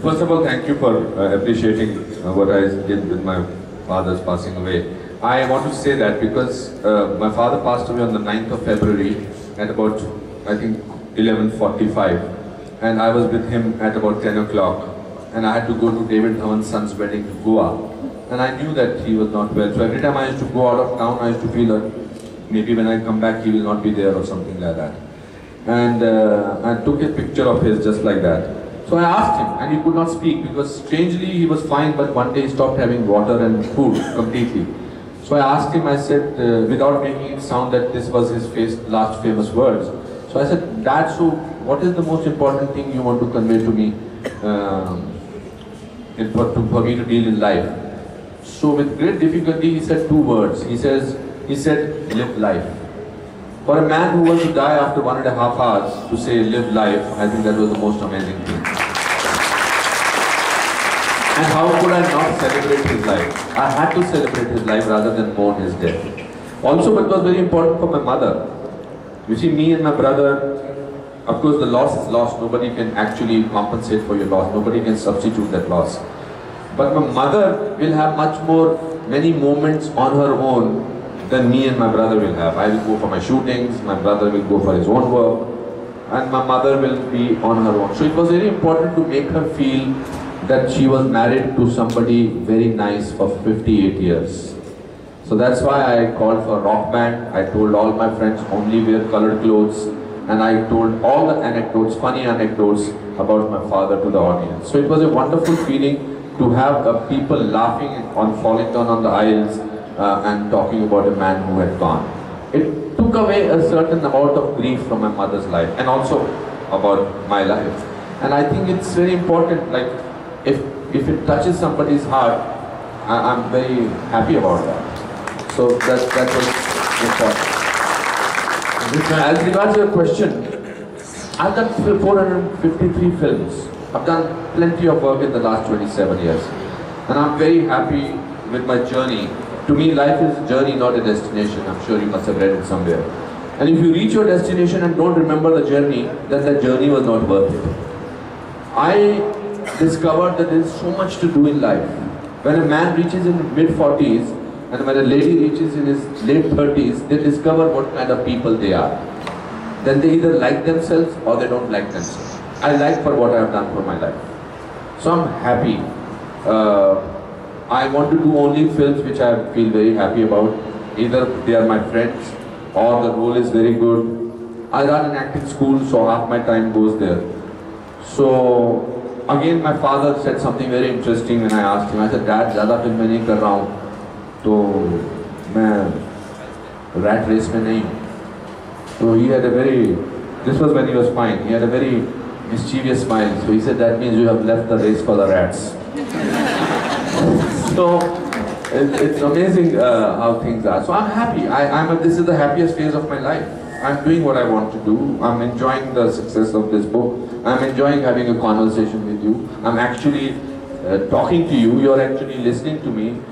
First of all, thank you for appreciating what I did with my father's passing away. I want to say that because my father passed away on the 9th of February at about, I think, 11:45, and I was with him at about 10 o'clock, and I had to go to David Dhawan's son's wedding to Goa, and I knew that he was not well. So every time I used to go out of town, I used to feel that maybe when I come back, he will not be there or something like that. And I took a picture of his just like that. So I asked him, and he could not speak because strangely he was fine, but one day he stopped having water and food completely. So I asked him, I said, without making it sound that this was his last famous words. So I said, Dad, so what is the most important thing you want to convey to me for me to deal in life? So with great difficulty he said 2 words. He said, live life. For a man who was to die after 1.5 hours to say live life, I think that was the most amazing thing. And how could I not celebrate his life? I had to celebrate his life rather than mourn his death. Also, it was very important for my mother. You see, me and my brother, of course the loss is loss. Nobody can actually compensate for your loss. Nobody can substitute that loss. But my mother will have many moments on her own than me and my brother will have. I will go for my shootings, my brother will go for his own work, and my mother will be on her own. So it was very important to make her feel that she was married to somebody very nice for 58 years. So that's why I called for a rock band. I told all my friends only wear colored clothes, and I told all the anecdotes, funny anecdotes about my father to the audience. So it was a wonderful feeling to have people laughing on falling down on the aisles and talking about a man who had gone. It took away a certain amount of grief from my mother's life and also about my life. And I think it's very important, like if it touches somebody's heart, I'm very happy about that. So that was important. As regards your question, I've done 453 films. I've done plenty of work in the last 27 years. And I'm very happy with my journey. To me, life is a journey, not a destination. I'm sure you must have read it somewhere. And if you reach your destination and don't remember the journey, then that journey was not worth it. I discovered that there is so much to do in life. When a man reaches in mid-40s and when a lady reaches in his late 30s, they discover what kind of people they are. Then they either like themselves or they don't like themselves. I like for what I have done for my life. So I'm happy. I want to do only films which I feel very happy about. Either they are my friends or the role is very good. I run an acting school, so half my time goes there. So again, my father said something very interesting when I asked him. I said, Dad, ज़्यादा फिल्में नहीं कर रहा हूँ, तो मैं rat race में नहीं. So he had a very, this was when he was fine. He had a very mischievous smile. So he said, that means you have left the race for the rats. So it's amazing how things are. So I'm happy. This is the happiest phase of my life. I'm doing what I want to do. I'm enjoying the success of this book. I'm enjoying having a conversation with you. I'm actually talking to you. You're actually listening to me.